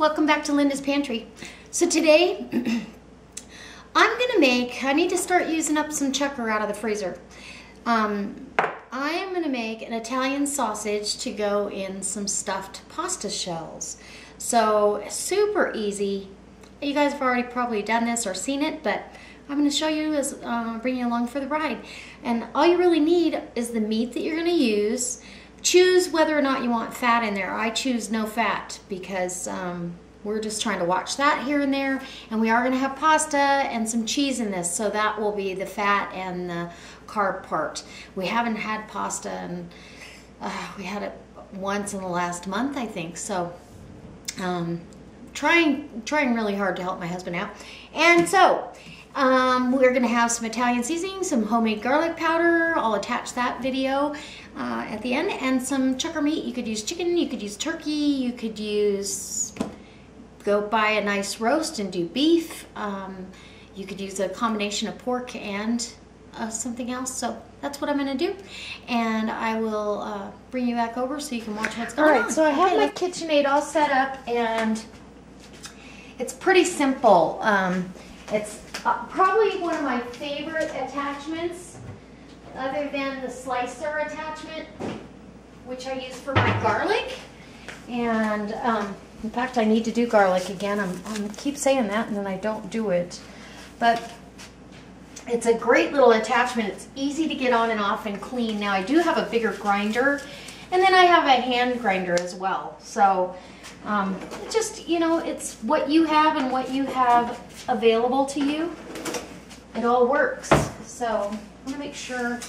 Welcome back to Linda's Pantry. So today, I'm gonna make, I need to start using up some Chukar out of the freezer. I am gonna make an Italian sausage to go in some stuffed pasta shells. So super easy. You guys have already probably done this or seen it, but I'm gonna show you as bring you along for the ride. And all you really need is the meat that you're gonna use. Choose whether or not you want fat in there. I choose no fat because we're just trying to watch that here and there. And we are going to have pasta and some cheese in this, so that will be the fat and the carb part. We haven't had pasta, and we had it once in the last month, I think. So trying really hard to help my husband out. And so we're going to have some Italian seasoning, some homemade garlic powder. I'll attach that video at the end, and some Chukar meat. You could use chicken, you could use turkey, you could go buy a nice roast and do beef. You could use a combination of pork and something else. So that's what I'm going to do, and I will bring you back over so you can watch what's going on. All right, so I have my KitchenAid all set up, and it's pretty simple. It's probably one of my favorite attachments, other than the slicer attachment, which I use for my garlic. And in fact, I need to do garlic again. I keep saying that, and then I don't do it. But it's a great little attachment. It's easy to get on and off and clean. Now, I do have a bigger grinder, and then I have a hand grinder as well. So just, you know, it's what you have and what you have available to you. It all works. So I'm going to make sure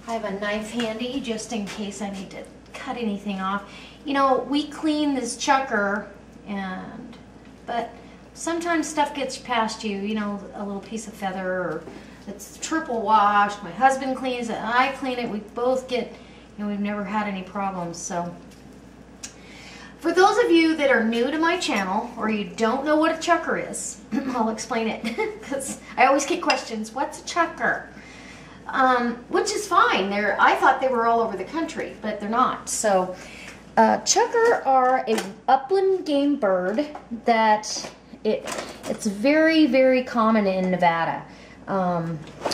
I have a knife handy just in case I need to cut anything off. You know, we clean this Chukar, but sometimes stuff gets past you, you know, a little piece of feather, or it's triple washed. My husband cleans it, I clean it. We both get, you know, we've never had any problems. So for those of you that are new to my channel, or you don't know what a Chukar is, I'll explain it, because I always get questions, what's a Chukar? Which is fine. I thought they were all over the country, but they're not. So Chukar are a upland game bird that it's very, very common in Nevada.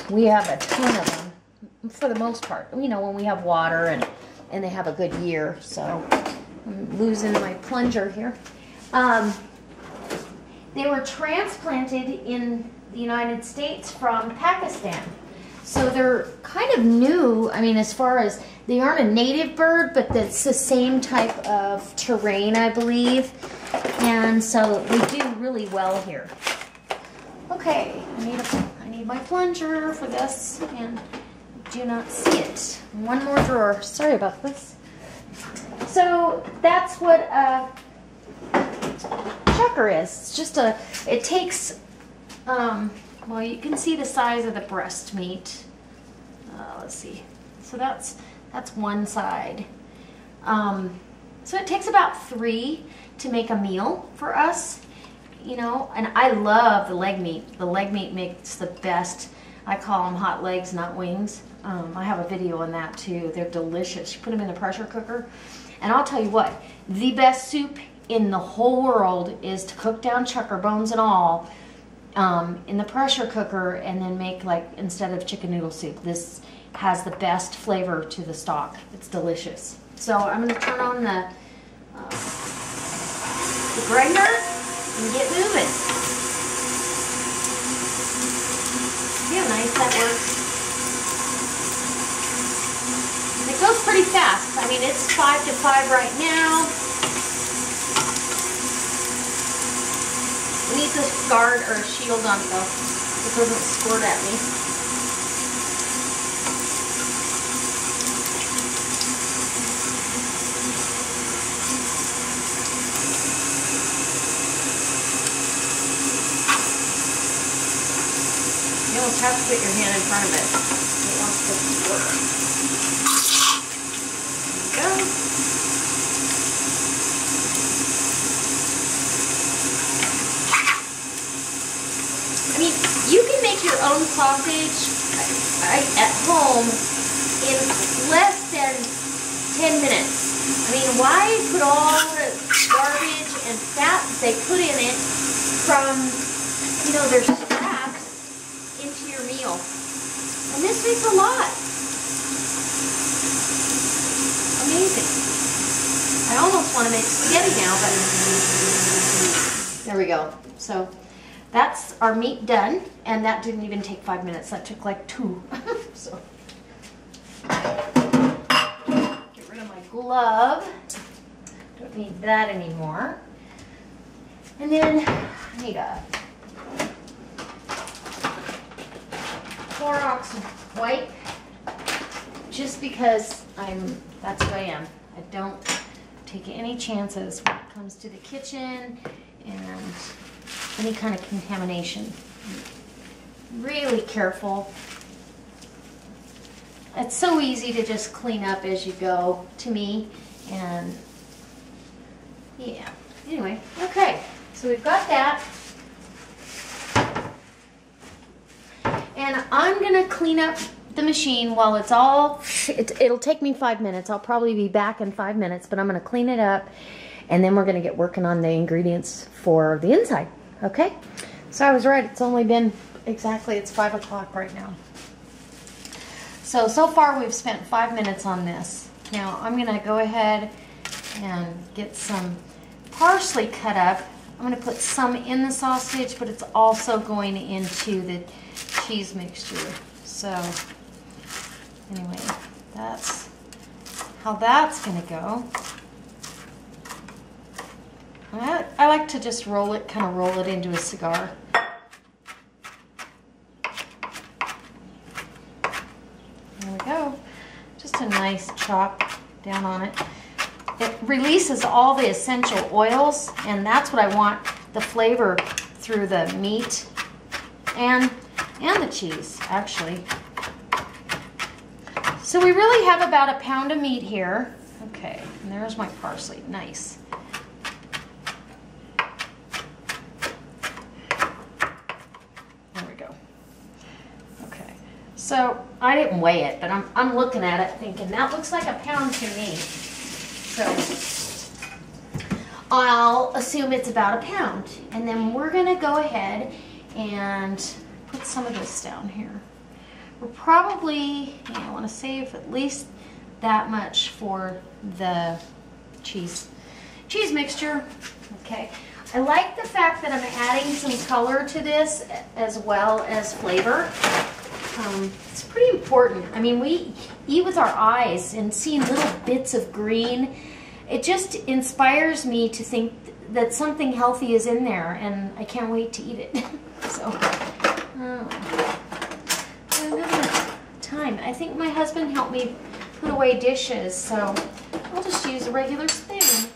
We have a ton of them for the most part, you know, when we have water and they have a good year. So I'm losing my plunger here. They were transplanted in the United States from Pakistan. So they're kind of new. I mean, as far as, they aren't a native bird, but it's the same type of terrain, I believe. And so they do really well here. Okay, I need my plunger for this, and do not see it. One more drawer. Sorry about this. So that's what Chukar is. It's just it takes, well, you can see the size of the breast meat. Let's see. So that's one side. So it takes about 3 to make a meal for us, you know. And I love the leg meat. The leg meat makes the best. I call them hot legs, not wings. I have a video on that too. They're delicious. You put them in the pressure cooker, and I'll tell you what, the best soup in the whole world is to cook down Chukar, bones and all, in the pressure cooker, and then make, like, instead of chicken noodle soup, this has the best flavor to the stock. It's delicious. So I'm going to turn on the grinder and get moving. See how nice that works? It goes pretty fast. I mean, it's 5 to 5 right now. It needs a guard or a shield on it though. It doesn't squirt at me. You don't have to put your hand in front of it. It wants to squirt. There you go. I mean, you can make your own sausage at home in less than 10 minutes. I mean, why put all the garbage and fat that they put in it from, you know, their scraps into your meal? And this makes a lot. Amazing. I almost want to make spaghetti now, but there we go. So that's our meat done, and that didn't even take 5 minutes. That took like 2. So get rid of my glove. Don't need that anymore. And then I need a Clorox wipe, just because that's who I am. I don't take any chances when it comes to the kitchen and any kind of contamination. Really careful. It's so easy to just clean up as you go, to me, and yeah. Anyway, okay, so we've got that. And I'm gonna clean up the machine while it's all, it'll take me 5 minutes. I'll probably be back in 5 minutes, but I'm gonna clean it up, and then we're gonna get working on the ingredients for the inside, okay? So I was right, it's only been exactly, it's 5 o'clock right now. So far we've spent 5 minutes on this. Now I'm gonna go ahead and get some parsley cut up. I'm gonna put some in the sausage, but it's also going into the cheese mixture. So anyway, that's how that's gonna go. I like to just roll it, kind of roll it into a cigar. There we go. Just a nice chop down on it. It releases all the essential oils, and that's what I want, the flavor through the meat and the cheese, actually. So we really have about a pound of meat here. Okay, and there's my parsley. Nice. There we go. Okay, so I didn't weigh it, but I'm looking at it thinking, that looks like a pound to me. So I'll assume it's about a pound. And then we're gonna go ahead and put some of this down here. We're probably, I want to save at least that much for the cheese mixture. Okay. I like the fact that I'm adding some color to this as well as flavor. It's pretty important. I mean, we eat with our eyes, and seeing little bits of green, it just inspires me to think that something healthy is in there, and I can't wait to eat it. So, another time. I think my husband helped me put away dishes, so I'll just use a regular spoon.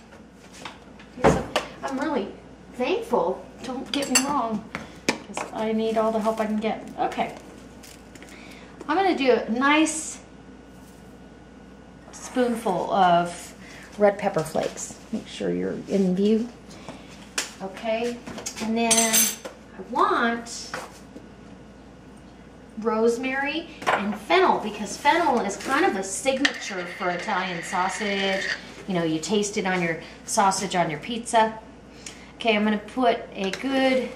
I'm really thankful, don't get me wrong, because I need all the help I can get. Okay. I'm going to do a nice spoonful of red pepper flakes. Make sure you're in view. Okay, and then I want rosemary and fennel, because fennel is kind of a signature for Italian sausage. You know, you taste it on your sausage on your pizza. Okay, I'm going to put a good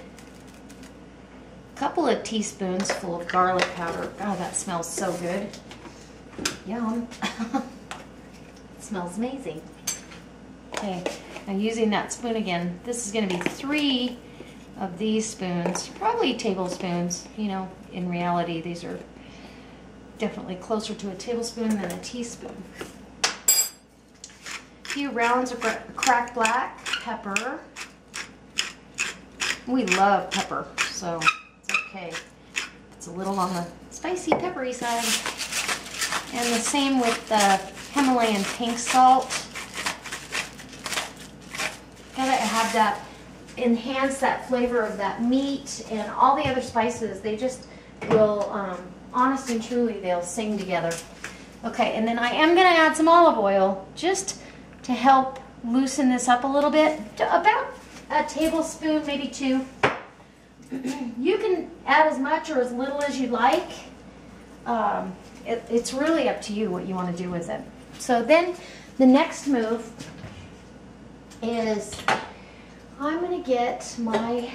couple of teaspoons full of garlic powder. Oh, that smells so good. Yum. It smells amazing. Okay, now using that spoon again, this is going to be 3 of these spoons, probably tablespoons. You know, in reality, these are definitely closer to a tablespoon than a teaspoon. A few rounds of cracked black pepper. We love pepper, so okay, it's a little on the spicy, peppery side. And the same with the Himalayan pink salt. Gotta have that, enhance that flavor of that meat, and all the other spices, they just will, honest and truly, they'll sing together. Okay, and then I am gonna add some olive oil just to help loosen this up a little bit, about a tablespoon, maybe 2. You can add as much or as little as you like. It's really up to you what you want to do with it. So then the next move is I'm going to get my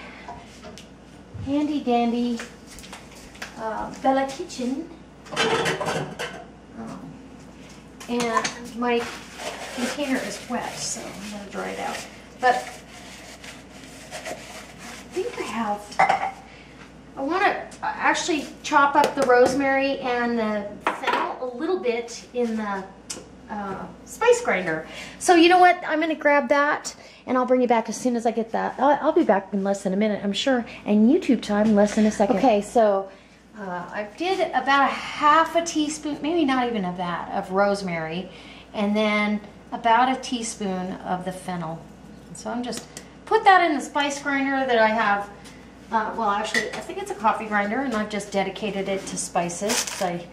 handy dandy Bella Kitchen, and my container is wet, so I'm going to dry it out. But I think I want to actually chop up the rosemary and the fennel a little bit in the spice grinder. So you know what? I'm going to grab that and I'll bring you back as soon as I get that. I'll be back in less than a minute, I'm sure. And YouTube time, less than a second. Okay, so I did about a half a teaspoon, maybe not even of that, of rosemary. And then about a teaspoon of the fennel. So I'm just put that in the spice grinder that I have. Well, actually, I think it's a coffee grinder, and I've just dedicated it to spices because I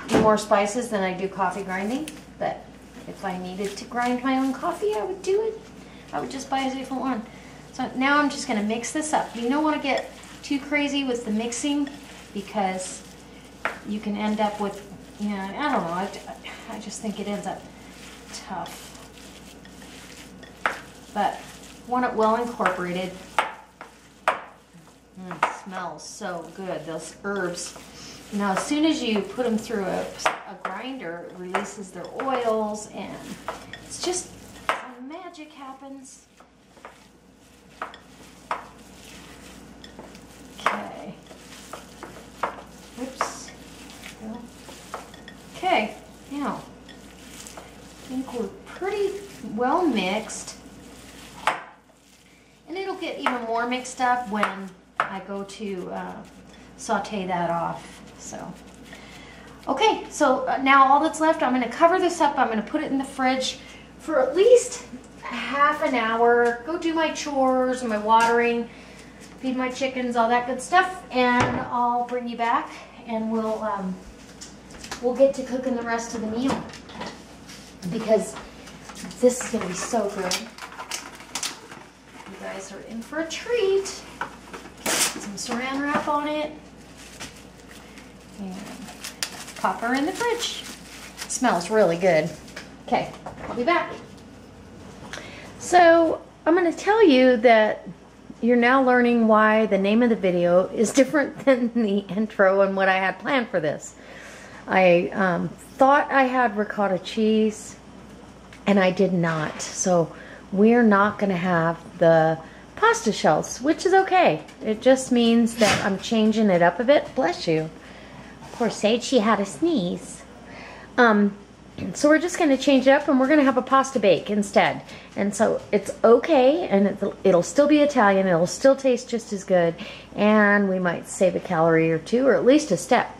do more spices than I do coffee grinding. But if I needed to grind my own coffee, I would do it. I would just buy a different one. So now I'm just going to mix this up. You don't want to get too crazy with the mixing because you can end up with, you know, I don't know. I just think it ends up tough. But want it well incorporated. It smells so good, those herbs. Now, as soon as you put them through a grinder, it releases their oils, and it's just, magic happens. Okay. Oops. Okay, now, I think we're pretty well mixed. And it'll get even more mixed up when I go to saute that off. So, okay, so now all that's left, I'm going to cover this up. I'm going to put it in the fridge for at least half an hour. Go do my chores, my watering, feed my chickens, all that good stuff, and I'll bring you back, and we'll get to cooking the rest of the meal because this is going to be so good. You guys are in for a treat. Some saran wrap on it, and pop her in the fridge. It smells really good. Okay, I'll be back. So I'm going to tell you that you're now learning why the name of the video is different than the intro and what I had planned for this. I thought I had ricotta cheese, and I did not. So we're not going to have the pasta shells, which is okay. It just means that I'm changing it up a bit. Bless you. Poor Sage, she had a sneeze. So we're just going to change it up, and we're going to have a pasta bake instead. And so it's okay, and it'll still be Italian. It'll still taste just as good, and we might save a calorie or two, or at least a step.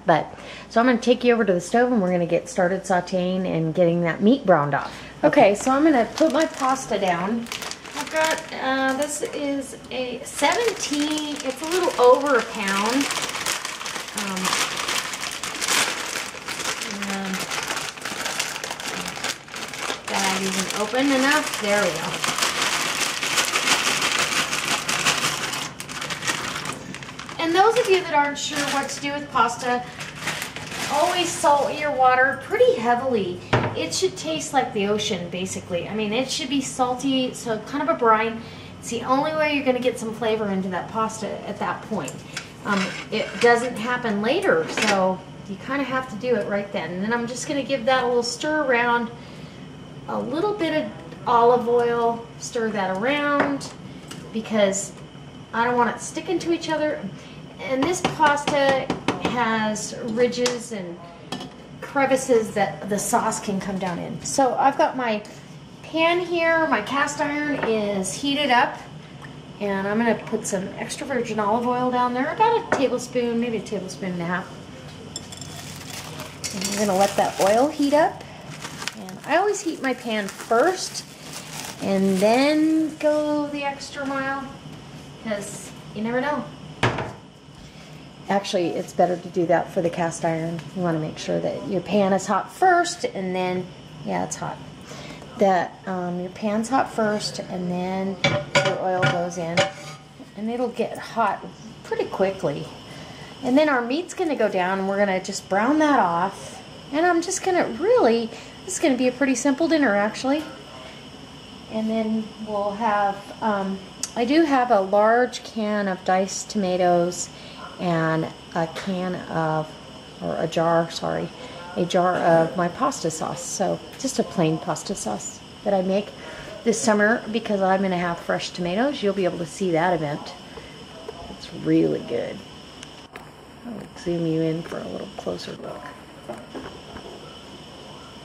So I'm going to take you over to the stove, and we're going to get started sauteing and getting that meat browned off. Okay, so I'm going to put my pasta down. I've got, this is a 17, it's a little over a pound. Bag isn't open enough. There we go. And those of you that aren't sure what to do with pasta, always salt your water pretty heavily. It should taste like the ocean, basically. I mean, it should be salty, so kind of a brine. It's the only way you're going to get some flavor into that pasta at that point. It doesn't happen later, so you kind of have to do it right then. And then I'm just going to give that a little stir around. A little bit of olive oil, stir that around because I don't want it sticking to each other. And this pasta has ridges and crevices that the sauce can come down in. So I've got my pan here, my cast iron is heated up, and I'm going to put some extra virgin olive oil down there, about a tablespoon, maybe a tablespoon and a half. And I'm going to let that oil heat up. And I always heat my pan first and then go the extra mile because you never know. Actually, it's better to do that for the cast iron. You want to make sure that your pan is hot first, and then, yeah, it's hot. That your pan's hot first, and then your oil goes in, and it'll get hot pretty quickly. And then our meat's going to go down, and we're going to just brown that off. And I'm just going to really This is going to be a pretty simple dinner, actually. And then we'll have, I do have a large can of diced tomatoes and a can of, or a jar, sorry, a jar of my pasta sauce. So just a plain pasta sauce that I make this summer because I'm going to have fresh tomatoes. You'll be able to see that event. It's really good. I'll zoom you in for a little closer look.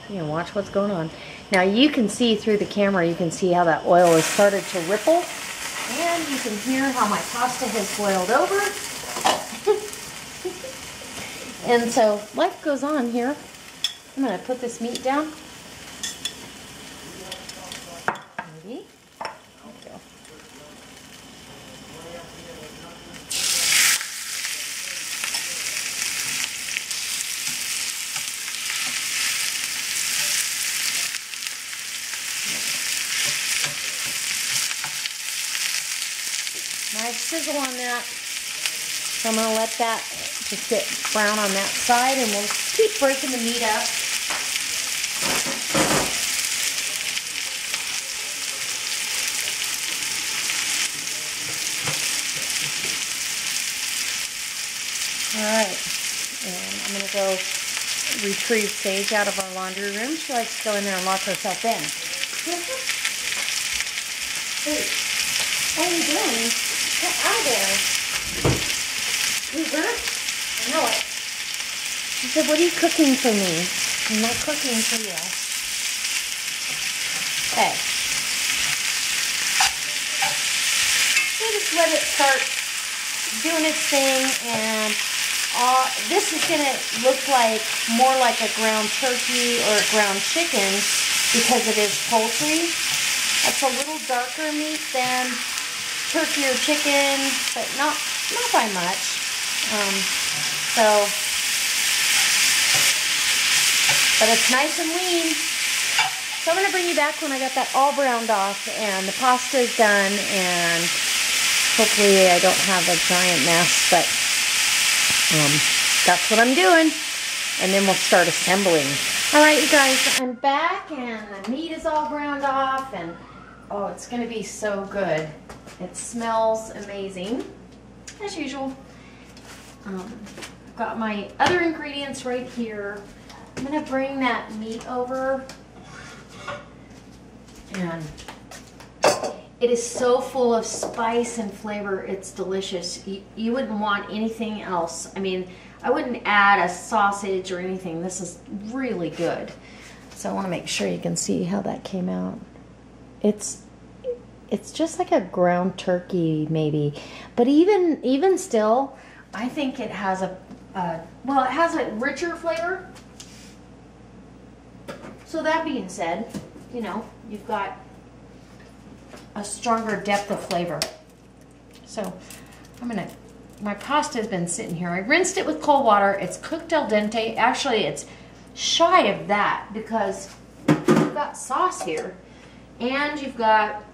You can watch what's going on. Now you can see through the camera, you can see how that oil has started to ripple. And you can hear how my pasta has boiled over. And so life goes on here. I'm going to put this meat down. Maybe. There we go. Nice sizzle on that. So I'm going to let that just get brown on that side, and we'll keep breaking the meat up. Alright, and I'm going to go retrieve Sage out of our laundry room. She likes to go in there and lock herself in. Hey, what are you doing? Get out of there. Loser. I know it. She said, what are you cooking for me? I'm not cooking for you. Okay. So just let it start doing its thing, and this is going to look like more like a ground turkey or a ground chicken because it is poultry. That's a little darker meat than turkey or chicken, but not by much. But it's nice and lean. So I'm going to bring you back when I got that all browned off and the pasta is done, and hopefully I don't have a giant mess, but that's what I'm doing. And then we'll start assembling. Alright, you guys, I'm back and the meat is all browned off, and oh, it's going to be so good. It smells amazing, as usual. I've got my other ingredients right here. I'm going to bring that meat over, and it is so full of spice and flavor. It's delicious. You wouldn't want anything else. I mean, I wouldn't add a sausage or anything. This is really good. So I want to make sure you can see how that came out. It's just like a ground turkey maybe, but even still, I think it has well, it has a richer flavor. So that being said, you know, you've got a stronger depth of flavor. So my pasta has been sitting here. I rinsed it with cold water. It's cooked al dente. Actually, it's shy of that because you've got sauce here and you've got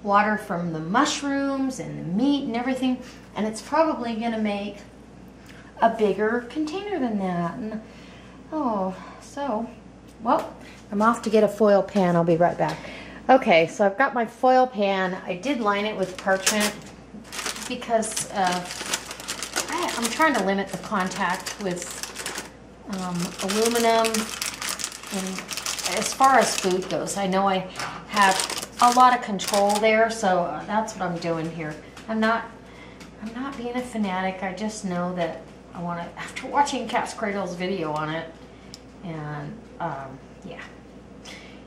water from the mushrooms and the meat and everything, and it's probably going to make a bigger container than that. And well, I'm off to get a foil pan. I'll be right back. Okay, so I've got my foil pan. I did line it with parchment because I'm trying to limit the contact with aluminum. And as far as food goes, I know I have a lot of control there, so that's what I'm doing here. I'm not being a fanatic. I just know that I want to, after watching Cat's Cradle's video on it, and yeah,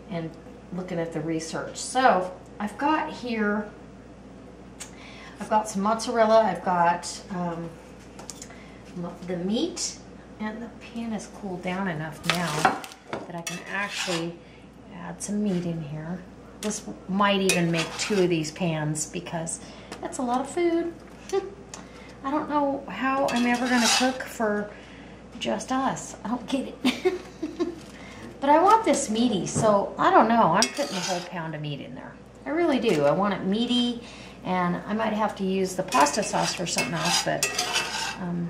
and looking at the research. So I've got here, I've got some mozzarella, I've got the meat, and the pan is cooled down enough now that I can actually add some meat in here. This might even make 2 of these pans because that's a lot of food. I don't know how I'm ever going to cook for just us. I don't get it. But I want this meaty, so I don't know. I'm putting a whole pound of meat in there. I really do. I want it meaty, and I might have to use the pasta sauce for something else, but I'm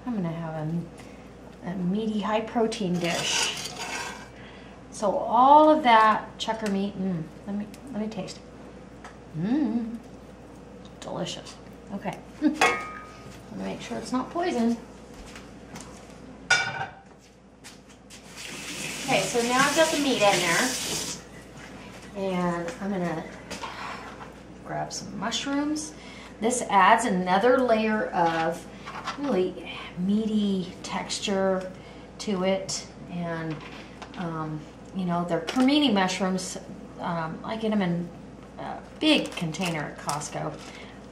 going to have a meaty, high protein dish. So all of that chukar meat, let me taste it. Delicious. Okay. Let me make sure it's not poison. Okay, so now I've got the meat in there. And I'm gonna grab some mushrooms. This adds another layer of really meaty texture to it. And you know, they're cremini mushrooms. I get them in a big container at Costco.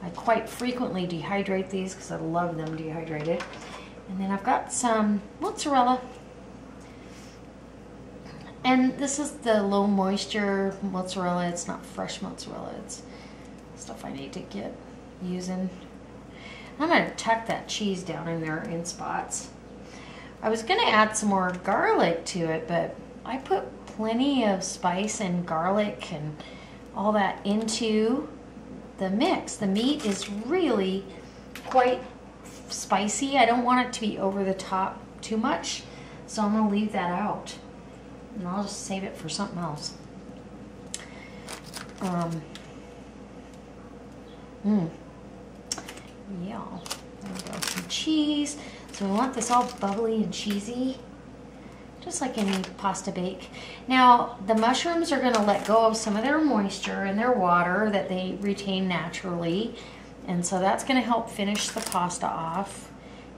I quite frequently dehydrate these because I love them dehydrated. And then I've got some mozzarella. And this is the low moisture mozzarella. It's not fresh mozzarella. It's stuff I need to get using. I'm going to tuck that cheese down in there in spots. I was going to add some more garlic to it, but I put plenty of spice and garlic and all that into the mix. The meat is really quite spicy. I don't want it to be over the top too much, so I'm going to leave that out. And I'll just save it for something else. Yeah, there we go. Some cheese. So we want this all bubbly and cheesy, just like any pasta bake. Now, the mushrooms are going to let go of some of their moisture and their water that they retain naturally. And so that's going to help finish the pasta off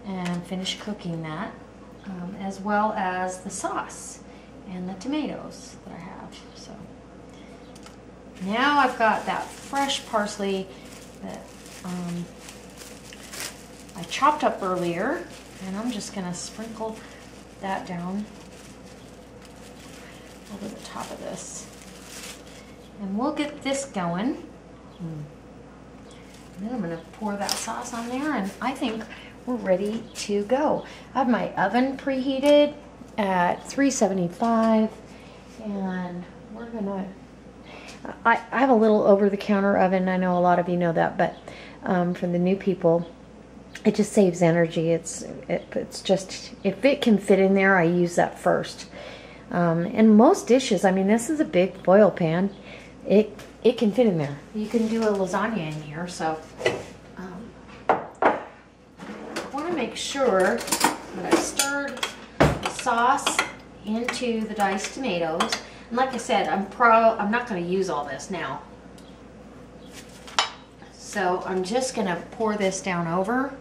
and finish cooking that, as well as the sauce and the tomatoes that I have. So now I've got that fresh parsley that I chopped up earlier, and I'm just going to sprinkle that down over the top of this. And we'll get this going. And then I'm going to pour that sauce on there, and I think we're ready to go. I have my oven preheated at 375, and we're gonna, I have a little over-the-counter oven. I know a lot of you know that, but for the new people, it just saves energy. It's just, if it can fit in there, I use that first. And most dishes, I mean, this is a big foil pan. It can fit in there. You can do a lasagna in here, so I want to make sure that I stirred the sauce into the diced tomatoes. And like I said, I'm not going to use all this now. So I'm just going to pour this down over.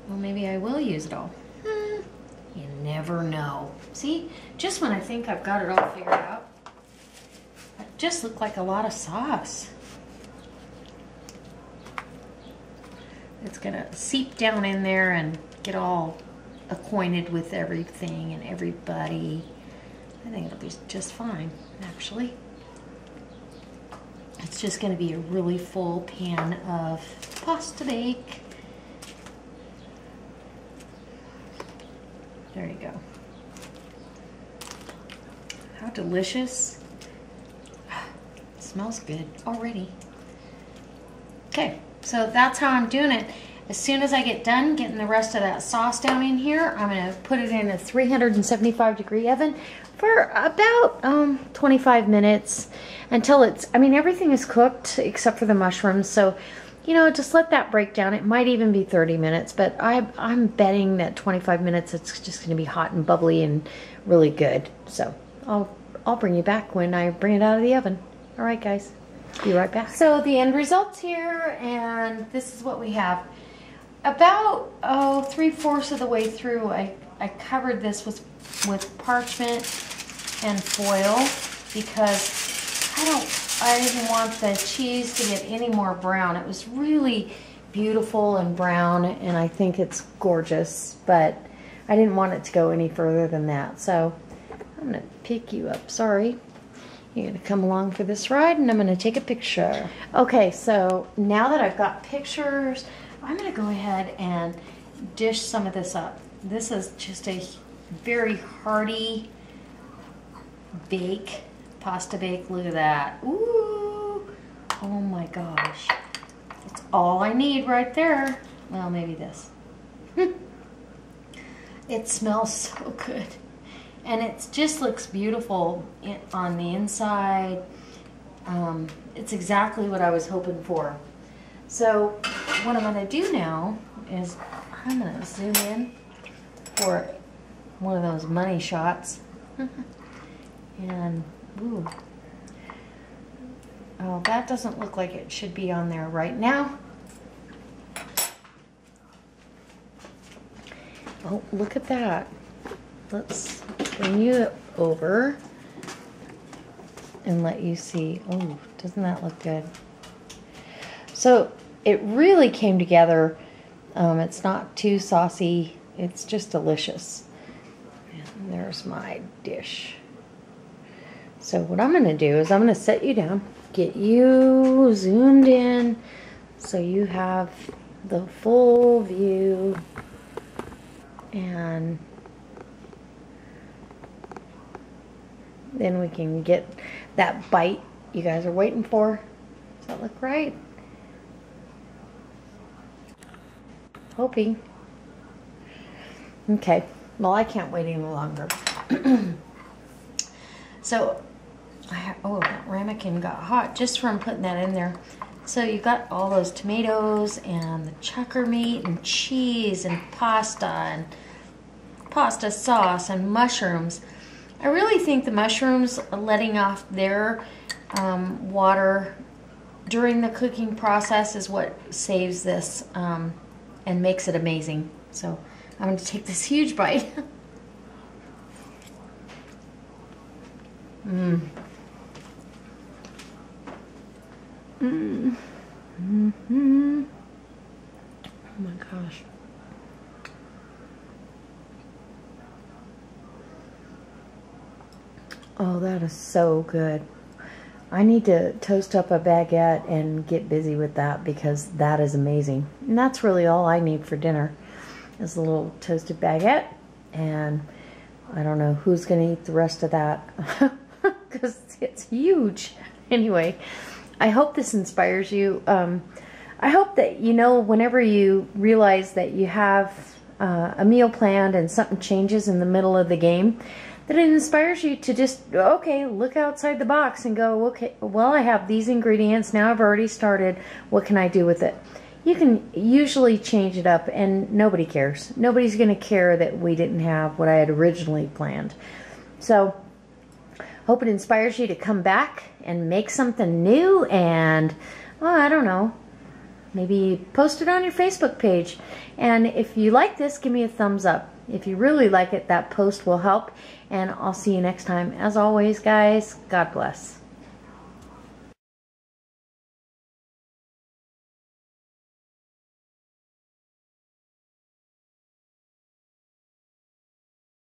Well, maybe I will use it all. You never know. See, just when I think I've got it all figured out, it just looked like a lot of sauce. It's gonna seep down in there and get all acquainted with everything and everybody. I think it'll be just fine, actually. It's just gonna be a really full pan of pasta bake. There you go. How delicious. It smells good already. Okay, so that's how I'm doing it. As soon as I get done getting the rest of that sauce down in here, I'm going to put it in a 375-degree oven for about 25 minutes until it's, I mean, everything is cooked except for the mushrooms. So, you know, just let that break down. It might even be 30 minutes, but I'm betting that 25 minutes it's just going to be hot and bubbly and really good. So I'll bring you back when I bring it out of the oven. All right, guys. Be right back. So the end result's here, and this is what we have. About 3/4 of the way through, I covered this with parchment and foil because I didn't want the cheese to get any more brown. It was really beautiful and brown, and I think it's gorgeous, but I didn't want it to go any further than that. So I'm gonna pick you up. Sorry. You're going to come along for this ride, and I'm going to take a picture. Okay, so now that I've got pictures, I'm going to go ahead and dish some of this up. This is just a very hearty bake, pasta bake. Look at that. Ooh, oh my gosh. That's all I need right there. Well, maybe this. It smells so good. And it just looks beautiful on the inside. It's exactly what I was hoping for. So what I'm going to do now is I'm going to zoom in for one of those money shots. And, ooh. Oh, that doesn't look like it should be on there right now. Oh, look at that. Let's bring you over and let you see. Oh, doesn't that look good? So it really came together. It's not too saucy. It's just delicious. And there's my dish. So what I'm going to do is I'm going to set you down, get you zoomed in so you have the full view, and then we can get that bite you guys are waiting for. Does that look right? Hoping. Okay, well, I can't wait any longer. So, oh, that ramekin got hot just from putting that in there. So you got all those tomatoes and the chukar meat and cheese and pasta sauce and mushrooms. I really think the mushrooms letting off their water during the cooking process is what saves this and makes it amazing. So I'm going to take this huge bite. Mmm. Mmm. Mm-hmm. Oh my gosh. Oh, that is so good. I need to toast up a baguette and get busy with that because that is amazing. And that's really all I need for dinner is a little toasted baguette. And I don't know who's going to eat the rest of that because it's huge. Anyway, I hope this inspires you. I hope that, you know, whenever you realize that you have a meal planned and something changes in the middle of the game, that it inspires you to just, okay, look outside the box and go, okay, well, I have these ingredients. Now I've already started. What can I do with it? You can usually change it up and nobody cares. Nobody's going to care that we didn't have what I had originally planned. So, hope it inspires you to come back and make something new and, well, I don't know, maybe post it on your Facebook page. And if you like this, give me a thumbs up. If you really like it, that post will help. And I'll see you next time. As always, guys, God bless.